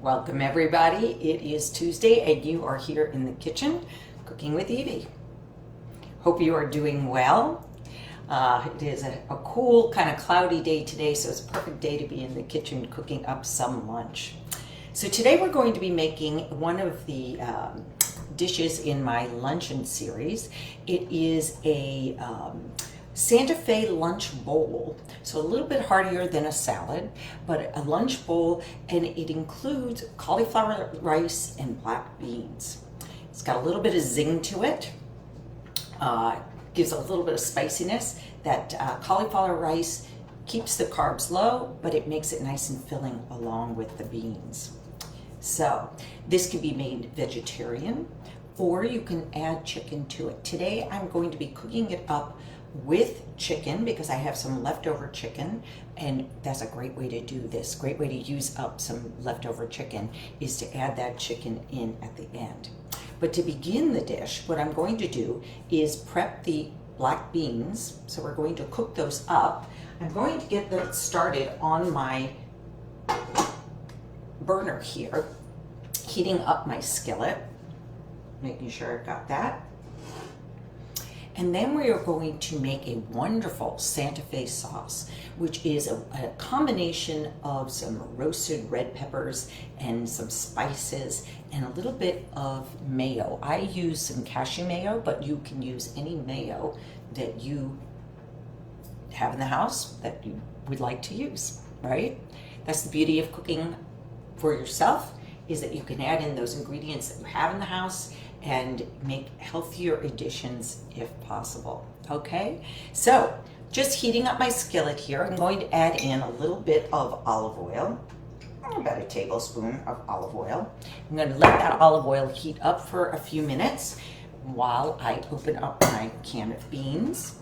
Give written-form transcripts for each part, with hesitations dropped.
Welcome everybody. It is Tuesday and you are here in the kitchen cooking with Evey. Hope you are doing well. It is a cool kind of cloudy day today, so it's a perfect day to be in the kitchen cooking up some lunch. So today we're going to be making one of the dishes in my luncheon series. It is a Santa Fe lunch bowl, so a little bit heartier than a salad, but a lunch bowl, and it includes cauliflower rice and black beans. It's got a little bit of zing to it, gives a little bit of spiciness. That cauliflower rice keeps the carbs low, but it makes it nice and filling along with the beans. So this can be made vegetarian, or you can add chicken to it. Today I'm going to be cooking it up with chicken because I have some leftover chicken, and that's a great way to do this. Great way to use up some leftover chicken is to add that chicken in at the end. But to begin the dish, what I'm going to do is prep the black beans. So we're going to cook those up. I'm going to get them started on my burner here, heating up my skillet, making sure I've got that. And then we are going to make a wonderful Santa Fe sauce, which is a combination of some roasted red peppers and some spices and a little bit of mayo. I use some cashew mayo, but you can use any mayo that you have in the house that you would like to use, right? That's the beauty of cooking for yourself, is that you can add in those ingredients that you have in the house and make healthier additions if possible. Okay, so just heating up my skillet here, I'm going to add in a little bit of olive oil, about a tablespoon of olive oil. I'm going to let that olive oil heat up for a few minutes while I open up my can of beans.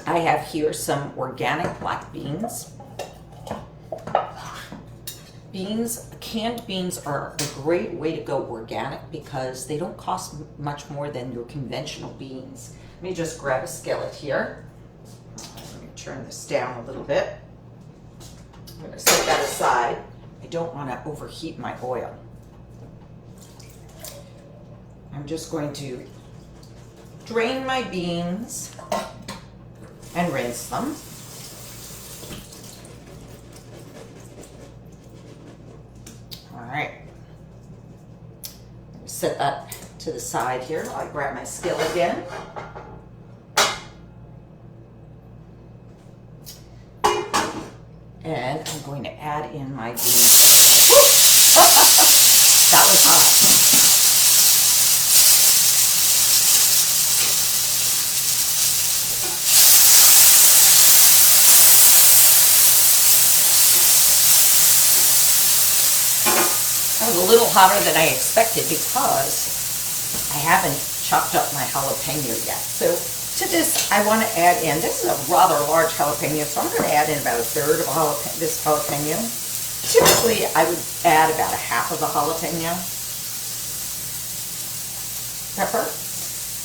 I have here some organic black beans. Canned beans are a great way to go organic because they don't cost much more than your conventional beans. Let me just grab a skillet here. Let me turn this down a little bit. I'm going to set that aside. I don't want to overheat my oil. I'm just going to drain my beans and rinse them. All right, set that to the side here while I grab my skillet again. And I'm going to add in my beans. That was hot. That was a little hotter than I expected because I haven't chopped up my jalapeno yet. So to this, I want to add in, this is a rather large jalapeno, so I'm going to add in about a third of this jalapeno. Typically, I would add about a half of a jalapeno pepper.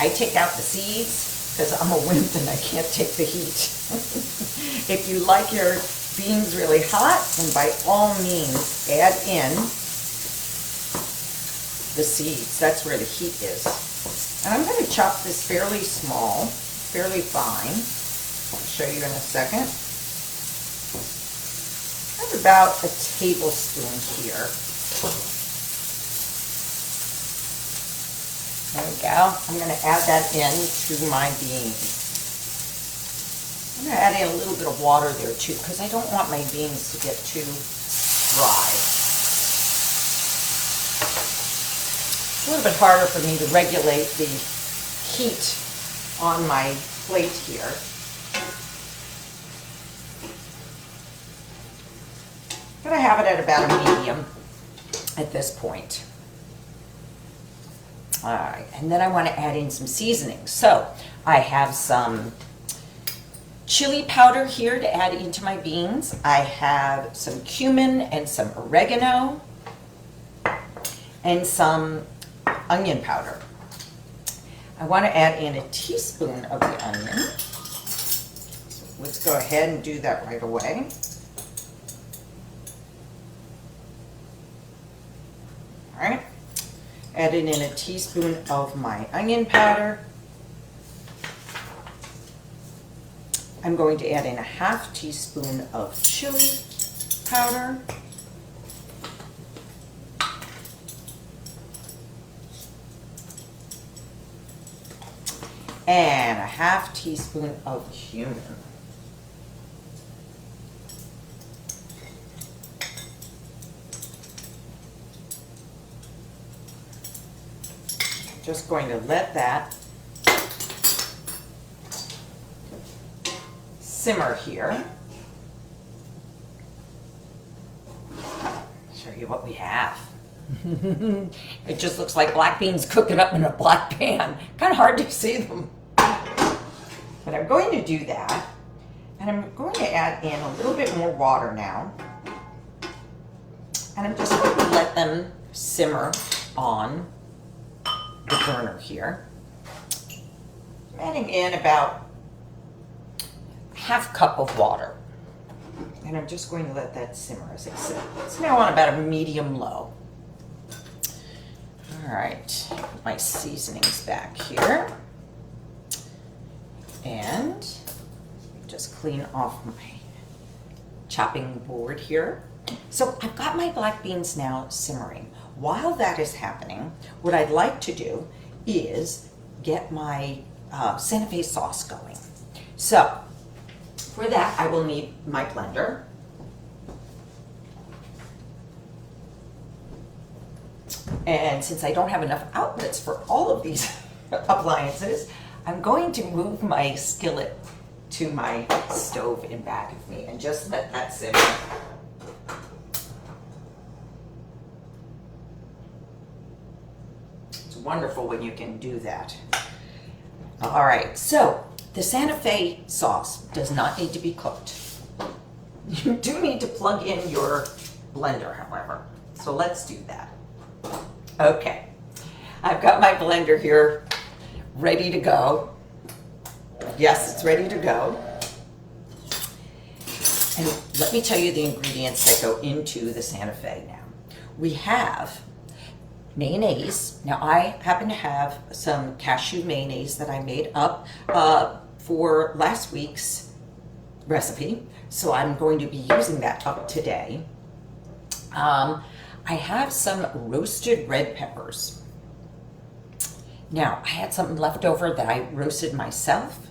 I take out the seeds because I'm a wimp and I can't take the heat. If you like your beans really hot, then by all means add in the seeds. That's where the heat is. And I'm going to chop this fairly small, fairly fine. I'll show you in a second. That's about a tablespoon here. There we go. I'm going to add that in to my beans. I'm going to add in a little bit of water there too, because I don't want my beans to get too dry. A little bit harder for me to regulate the heat on my plate here. I'm going to have it at about a medium at this point. All right, and then I want to add in some seasonings. So I have some chili powder here to add into my beans. I have some cumin and some oregano and some onion powder. I want to add in a teaspoon of the onion. So let's go ahead and do that right away. Adding in a teaspoon of my onion powder. I'm going to add in a half teaspoon of chili powder. And a half teaspoon of cumin. Just going to let that simmer here. Show you what we have. It just looks like black beans cooking up in a black pan. Kind of hard to see them. But I'm going to do that. And I'm going to add in a little bit more water now. And I'm just going to let them simmer on the burner here. I'm adding in about half cup of water. And I'm just going to let that simmer, as I said. It's now on about a medium low. All right, put my seasonings back here. And just clean off my chopping board here. So I've got my black beans now simmering. While that is happening, what I'd like to do is get my Santa Fe sauce going. So for that, I will need my blender. And since I don't have enough outlets for all of these appliances, I'm going to move my skillet to my stove in back of me and just let that simmer. It's wonderful when you can do that. All right, so the Santa Fe sauce does not need to be cooked. You do need to plug in your blender, however. So let's do that. Okay, I've got my blender here ready to go. Yes, it's ready to go. And let me tell you the ingredients that go into the Santa Fe now. We have mayonnaise. Now I happen to have some cashew mayonnaise that I made up for last week's recipe. So I'm going to be using that up today. I have some roasted red peppers. Now, I had something left over that I roasted myself,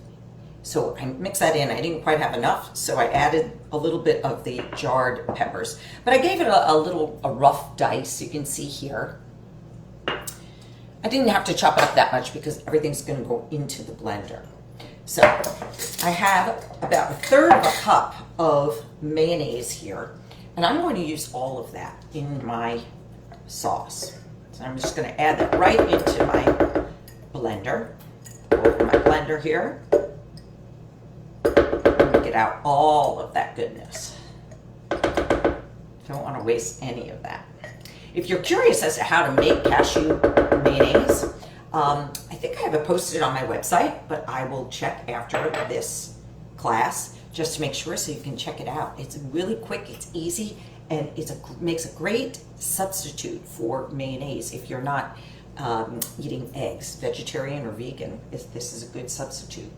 so I mixed that in. I didn't quite have enough, so I added a little bit of the jarred peppers. But I gave it a rough dice, you can see here. I didn't have to chop it up that much because everything's going to go into the blender. So I have about 1/3 of a cup of mayonnaise here, and I'm going to use all of that in my sauce. So I'm just going to add that right into my blender. Open my blender here. And get out all of that goodness. Don't want to waste any of that. If you're curious as to how to make cashew mayonnaise, I think I have it posted on my website, but I will check after this class just to make sure so you can check it out. It's really quick, it's easy, and makes a great substitute for mayonnaise if you're not eating eggs, vegetarian or vegan. This is a good substitute.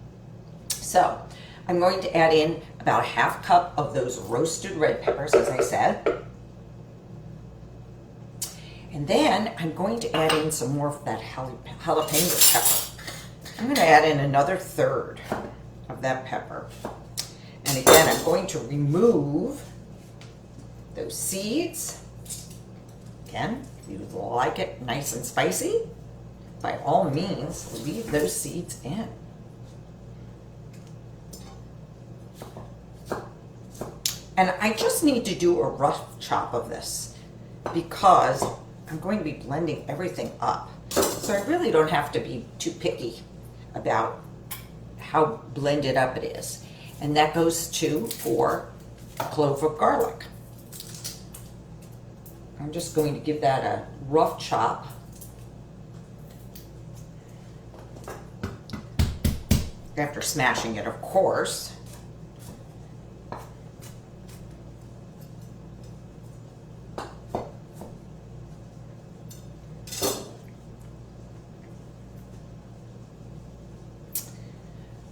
So I'm going to add in about 1/2 cup of those roasted red peppers, as I said. And then I'm going to add in some more of that jalapeno pepper. I'm going to add in another 1/3 of that pepper. And again, I'm going to remove those seeds. Again, if you like it nice and spicy, by all means, leave those seeds in. And I just need to do a rough chop of this because I'm going to be blending everything up. So I really don't have to be too picky about how blended up it is. And that goes too for a clove of garlic. I'm just going to give that a rough chop. After smashing it, of course.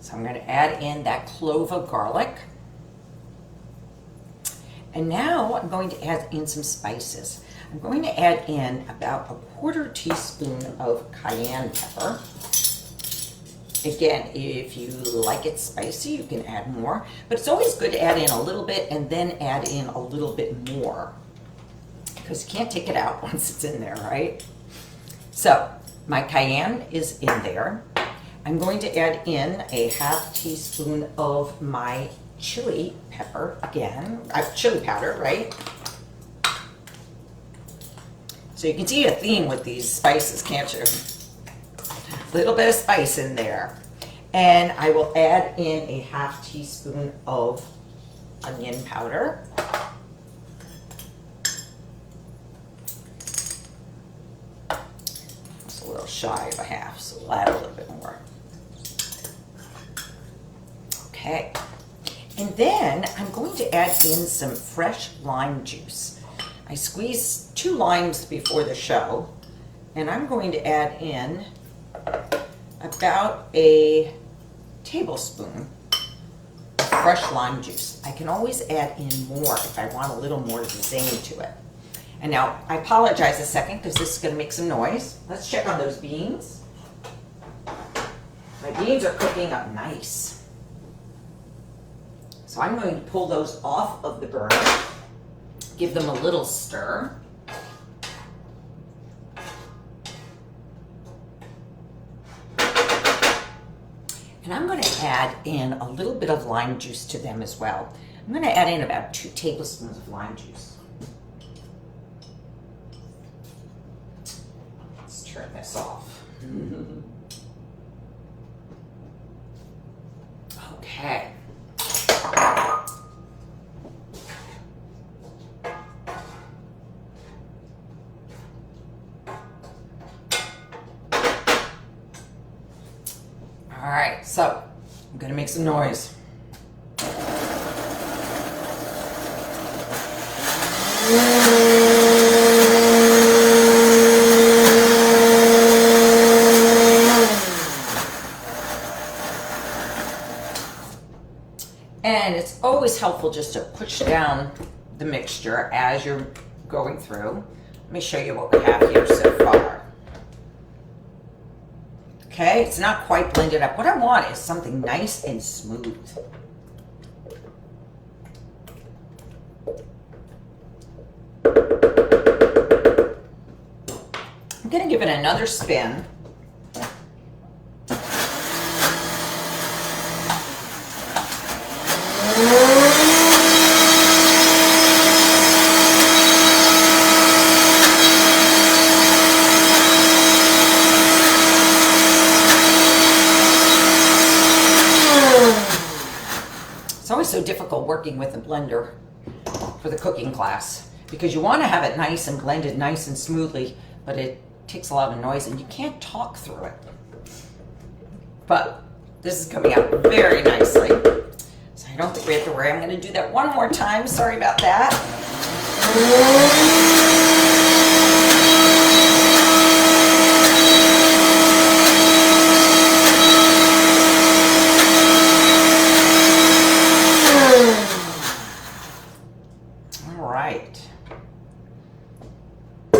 So I'm going to add in that clove of garlic. And now I'm going to add in some spices. I'm going to add in about a 1/4 teaspoon of cayenne pepper. Again, if you like it spicy, you can add more, but it's always good to add in a little bit and then add in a little bit more, because you can't take it out once it's in there, right? So my cayenne is in there. I'm going to add in a 1/2 teaspoon of my chili pepper, again, chili powder, right? So you can see a theme with these spices, can't you? A little bit of spice in there. And I will add in a 1/2 teaspoon of onion powder. It's a little shy of a 1/2, so we'll add a little bit more. Okay. And then I'm going to add in some fresh lime juice. I squeezed 2 limes before the show, and I'm going to add in about a tablespoon of fresh lime juice. I can always add in more if I want a little more zing to it. And now, I apologize a second because this is going to make some noise. Let's check on those beans. My beans are cooking up nice. So I'm going to pull those off of the burner, give them a little stir. And I'm going to add in a little bit of lime juice to them as well. I'm going to add in about 2 tablespoons of lime juice. Let's turn this off. Okay. All right, so I'm going to make some noise. And it's always helpful just to push down the mixture as you're going through. Let me show you what we have here so far. Okay, it's not quite blended up. What I want is something nice and smooth. I'm going to give it another spin. It's always so difficult working with a blender for the cooking class because you want to have it nice and blended nice and smoothly, but it takes a lot of noise and you can't talk through it. But this is coming out very nicely. So I don't think we have to worry. I'm going to do that one more time. Sorry about that. All right. I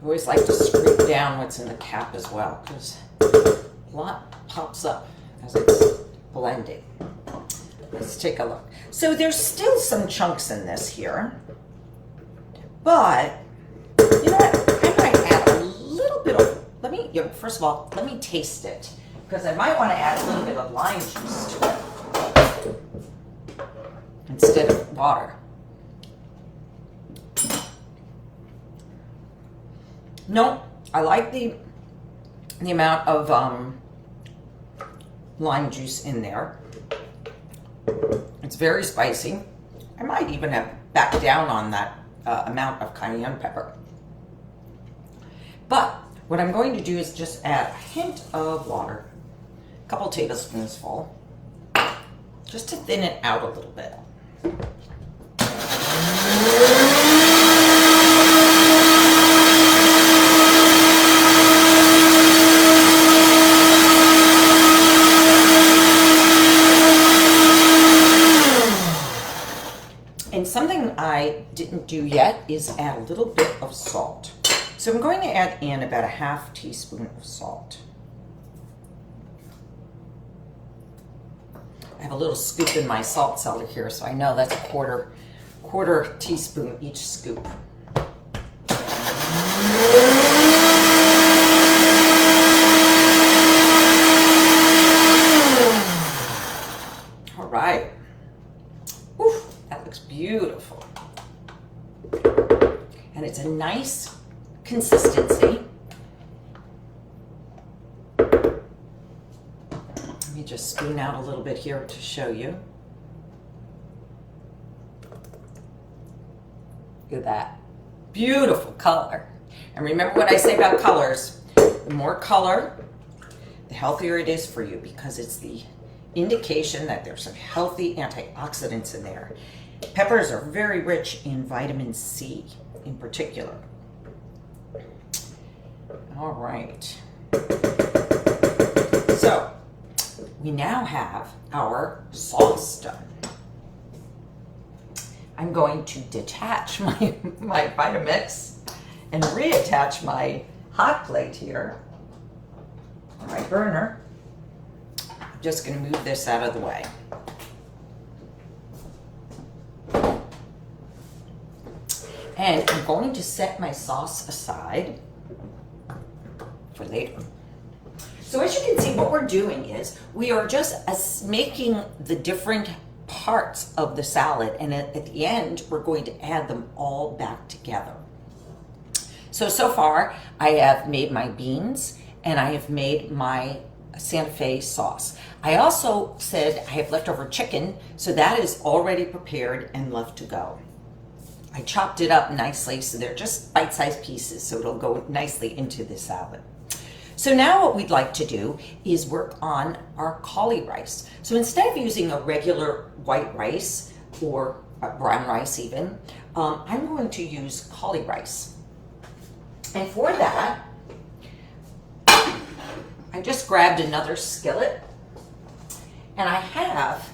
always like to scrape down what's in the cap as well because a lot pops up as it's blending. Let's take a look. So there's still some chunks in this here, but you know what? I might add a little bit of, first of all, let me taste it because I might want to add a little bit of lime juice to it instead of water. No, I like the amount of lime juice in there. It's very spicy. I might even have backed down on that amount of cayenne pepper. But what I'm going to do is just add a hint of water, a couple tablespoons full, just to thin it out a little bit. And something I didn't do yet is add a little bit of salt. So I'm going to add in about a half teaspoon of salt. I have a little scoop in my salt cellar here, so I know that's a quarter teaspoon each scoop. All right. Oof, that looks beautiful. And it's a nice consistency. Let me just spoon out a little bit here to show you. Look at that. Beautiful color. And remember what I say about colors. The more color, the healthier it is for you, because it's the indication that there's some healthy antioxidants in there. Peppers are very rich in vitamin C in particular. All right. So we now have our sauce done. I'm going to detach my Vitamix and reattach my hot plate here on my burner. I'm just going to move this out of the way. And I'm going to set my sauce aside for later. So as you can see, what we're doing is we are just making the different parts of the salad, and at the end we're going to add them all back together. So far I have made my beans and I have made my Santa Fe sauce. I also said I have leftover chicken, so that is already prepared and left to go. I chopped it up nicely, so they're just bite-sized pieces, so it'll go nicely into the salad. So now what we'd like to do is work on our cauli rice. So instead of using a regular white rice or brown rice even, I'm going to use cauli rice. And for that, I just grabbed another skillet, and I have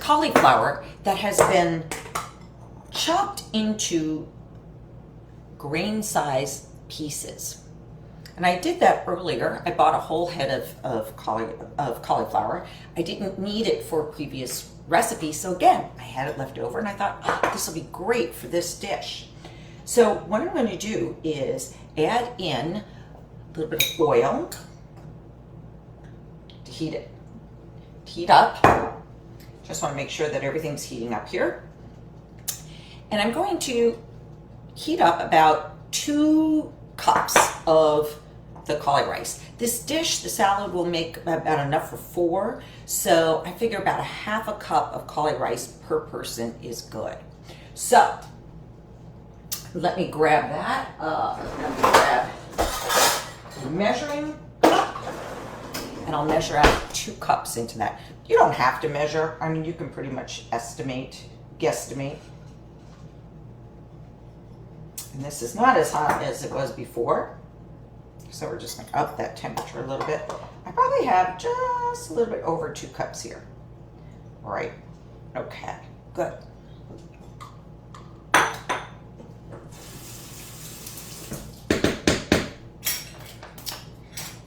cauliflower that has been chopped into grain-sized pieces. And I did that earlier. I bought a whole head of cauliflower. I didn't need it for a previous recipe, so again, I had it left over, and I thought, oh, this will be great for this dish. So what I'm going to do is add in a little bit of oil to heat up. Just want to make sure that everything's heating up here. And I'm going to heat up about 2 cups of the cauli rice. This dish, the salad, will make about enough for 4, so I figure about a half a cup of cauli rice per person is good. So let me grab that. Let me grab a measuring cup, and I'll measure out 2 cups into that. You don't have to measure. I mean, you can pretty much guesstimate. And this is not as hot as it was before, so we're just going to up that temperature a little bit. I probably have just a little bit over 2 cups here. All right. Okay, good.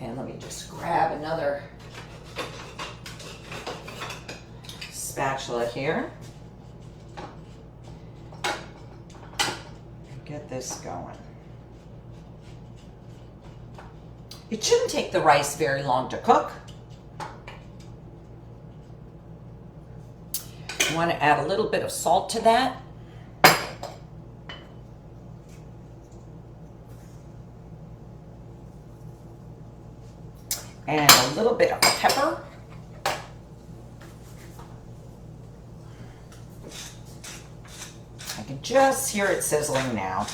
And let me just grab another spatula here. Get this going. It shouldn't take the rice very long to cook. You want to add a little bit of salt to that. And a little bit of pepper. I can just hear it sizzling now.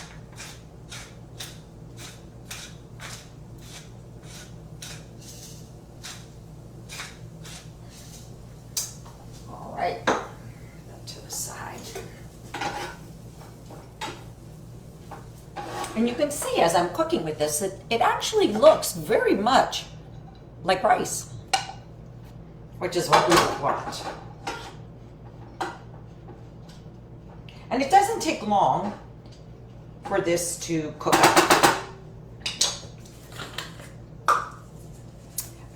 All right, put that to the side. And you can see as I'm cooking with this that it actually looks very much like rice, which is what we want. And it doesn't take long for this to cook up.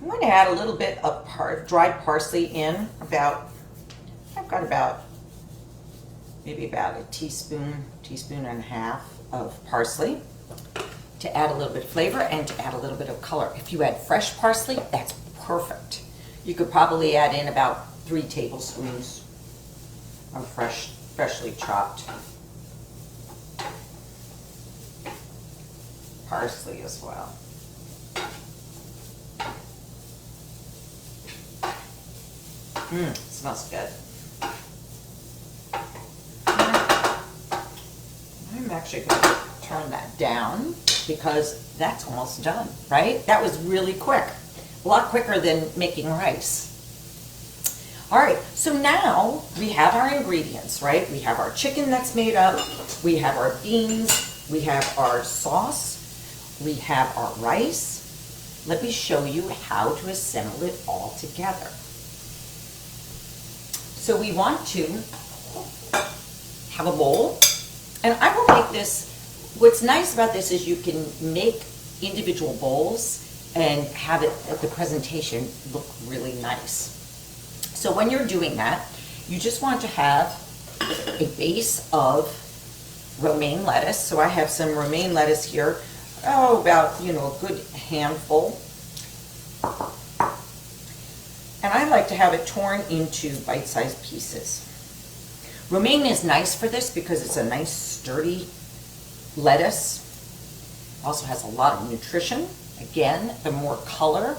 I'm going to add a little bit of dried parsley in, I've got about maybe about a teaspoon and a half of parsley to add a little bit of flavor and to add a little bit of color. If you add fresh parsley, that's perfect. You could probably add in about 3 tablespoons of freshly chopped parsley as well. Smells good. I'm actually going to turn that down because that's almost done, right? That was really quick. A lot quicker than making rice. All right, so now we have our ingredients, right? We have our chicken that's made up, we have our beans, we have our sauce, we have our rice. Let me show you how to assemble it all together. So we want to have a bowl, and I will make this, what's nice about this is you can make individual bowls and have it at the presentation look really nice. So when you're doing that, you just want to have a base of romaine lettuce. So I have some romaine lettuce here, about, a good handful. And I like to have it torn into bite-sized pieces. Romaine is nice for this because it's a nice sturdy lettuce. Also has a lot of nutrition. Again, the more color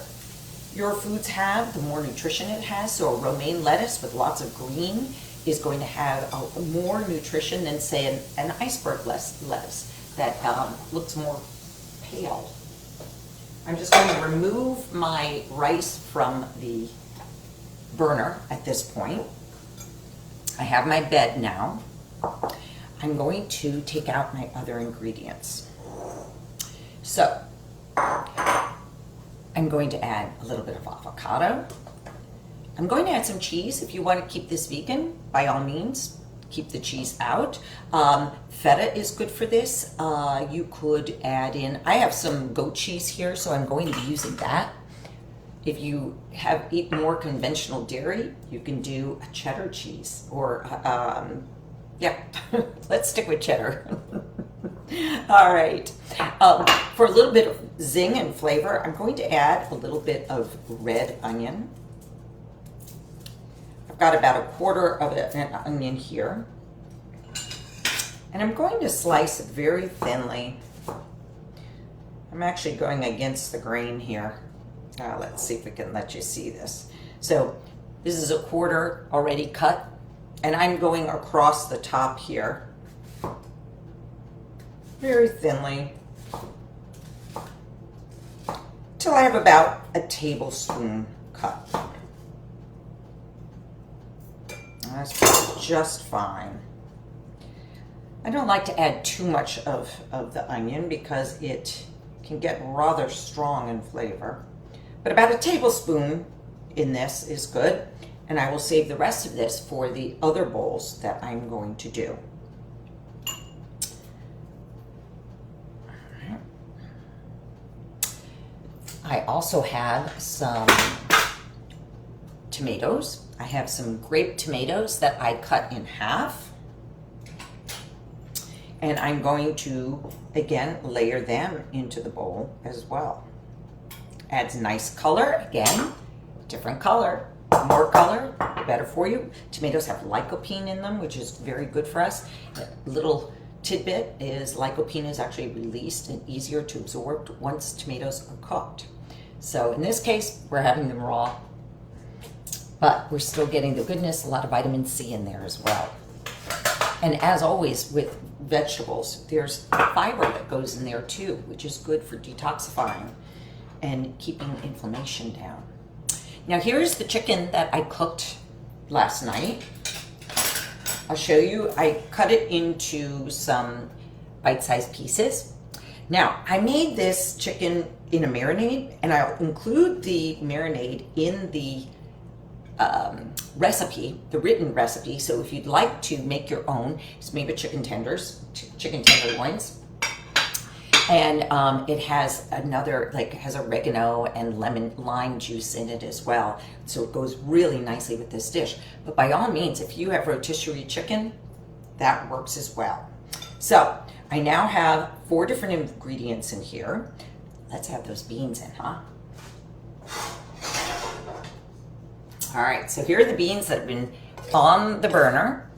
your foods have, the more nutrition it has. So a romaine lettuce with lots of green is going to have more nutrition than, say, an iceberg lettuce that looks more pale. I'm just going to remove my rice from the burner at this point. I have my bed now. I'm going to take out my other ingredients. So I'm going to add a little bit of avocado. I'm going to add some cheese. If you want to keep this vegan, by all means, keep the cheese out. Feta is good for this. You could add in, I have some goat cheese here, so I'm going to be using that. If you eat more conventional dairy, you can do a cheddar cheese or, let's stick with cheddar. All right. For a little bit of zing and flavor, I'm going to add a little bit of red onion. I've got about 1/4 of an onion here. And I'm going to slice it very thinly. I'm actually going against the grain here. Let's see if we can let you see this. So this is 1/4 already cut, and I'm going across the top here very thinly till I have about a tablespoon cut. That's just fine. I don't like to add too much of the onion because it can get rather strong in flavor. But about a tablespoon in this is good, and I will save the rest of this for the other bowls that I'm going to do. I also have some tomatoes. I have some grape tomatoes that I cut in half. And I'm going to, again, layer them into the bowl as well. Adds nice color, again, different color. More color, the better for you. Tomatoes have lycopene in them, which is very good for us. A little tidbit is lycopene is actually released and easier to absorb once tomatoes are cooked. So in this case, we're having them raw, but we're still getting the goodness, a lot of vitamin C in there as well. And as always with vegetables, there's fiber that goes in there too, which is good for detoxifying and keeping inflammation down. Now here's the chicken that I cooked last night. I'll show you. I cut it into some bite-sized pieces. Now, I made this chicken in a marinade, and I'll include the marinade in the recipe, the written recipe. So if you'd like to make your own, it's made with chicken tenderloins. And it has another, like, has oregano and lemon lime juice in it as well. So it goes really nicely with this dish. But by all means, if you have rotisserie chicken, that works as well. So I now have 4 different ingredients in here. Let's have those beans in, huh? All right, so here are the beans that have been on the burner.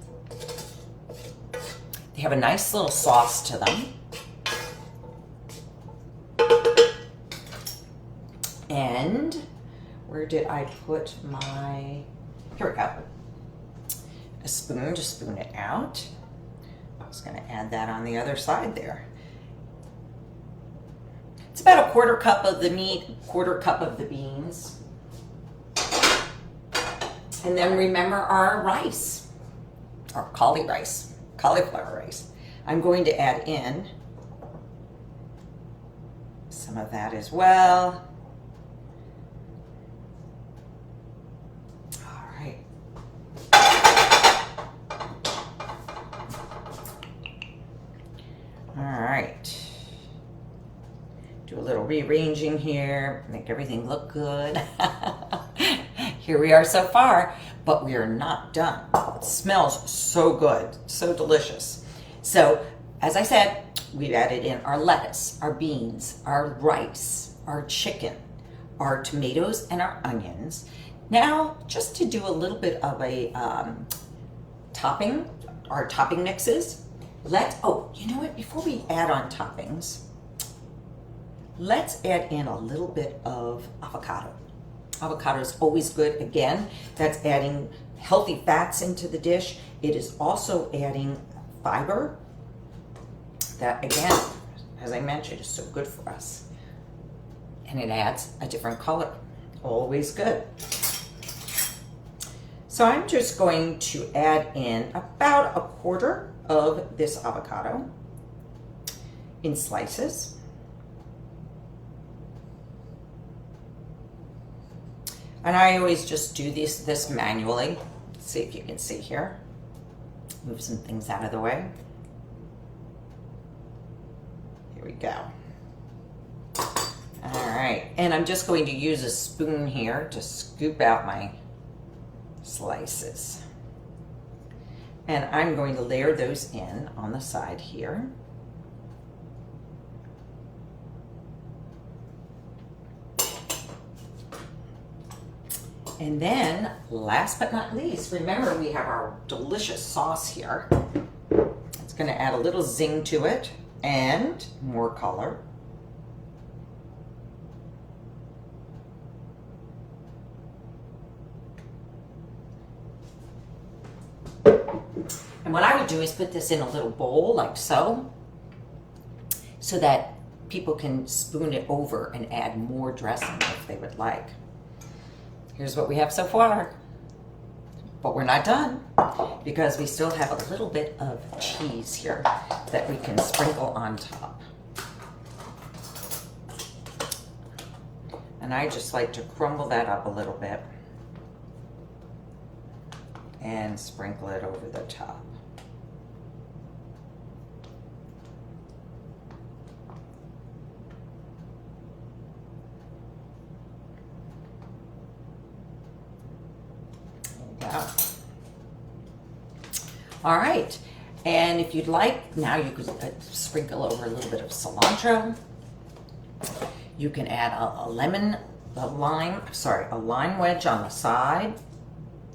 They have a nice little sauce to them. And where did I put my, here we go. A spoon to spoon it out. I was gonna add that on the other side there. It's about a 1/4 cup of the meat, 1/4 cup of the beans. And then remember our rice, or cauliflower rice. I'm going to add in some of that as well. All right. All right. Do a little rearranging here, make everything look good. Here we are so far, but we are not done. It smells so good, so delicious. So, as I said, we've added in our lettuce, our beans, our rice, our chicken, our tomatoes, and our onions. Now, just to do a little bit of a topping, our topping mixes, oh, you know what, before we add on toppings, let's add in a little bit of avocado. Avocado is always good. Again, that's adding healthy fats into the dish. It is also adding fiber that, again, as I mentioned, is so good for us. And it adds a different color. Always good. So I'm just going to add in about a 1/4 of this avocado in slices. And I always just do this manually. Let's see if you can see here. Move some things out of the way. Here we go. All right, and I'm just going to use a spoon here to scoop out my slices. And I'm going to layer those in on the side here. And then, last but not least, remember we have our delicious sauce here. It's going to add a little zing to it and more color. And what I would do is put this in a little bowl like so that people can spoon it over and add more dressing if they would like. Here's what we have so far, but we're not done because we still have a little bit of cheese here that we can sprinkle on top. And I just like to crumble that up a little bit and sprinkle it over the top. All right, and if you'd like, now you could sprinkle over a little bit of cilantro. You can add a lime wedge on the side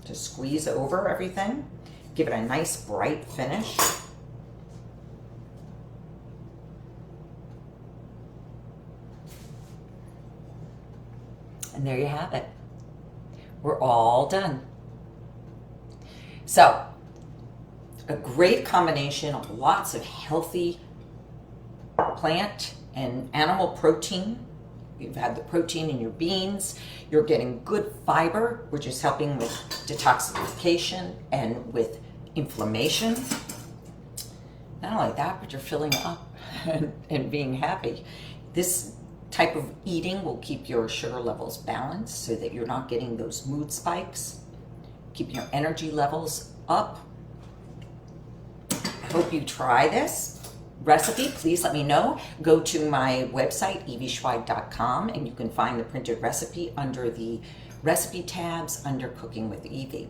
to squeeze over everything. Give it a nice bright finish. And there you have it. We're all done. So, a great combination of lots of healthy plant and animal protein. You've had the protein in your beans. You're getting good fiber, which is helping with detoxification and with inflammation. Not only that, but you're filling up and being happy. This type of eating will keep your sugar levels balanced so that you're not getting those mood spikes. keep your energy levels up. I hope you try this recipe. Please let me know. Go to my website, eveyschweig.com, and you can find the printed recipe under the recipe tabs under Cooking with Evey.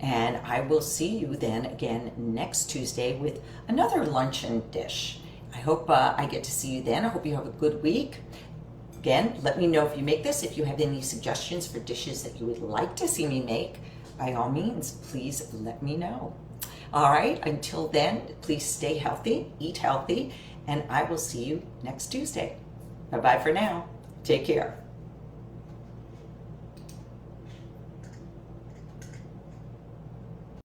And I will see you then again next Tuesday with another luncheon dish. I hope I get to see you then. I hope you have a good week. Again, let me know if you make this. If you have any suggestions for dishes that you would like to see me make, by all means, please let me know. All right, until then, please stay healthy, eat healthy, and I will see you next Tuesday. Bye-bye for now. Take care.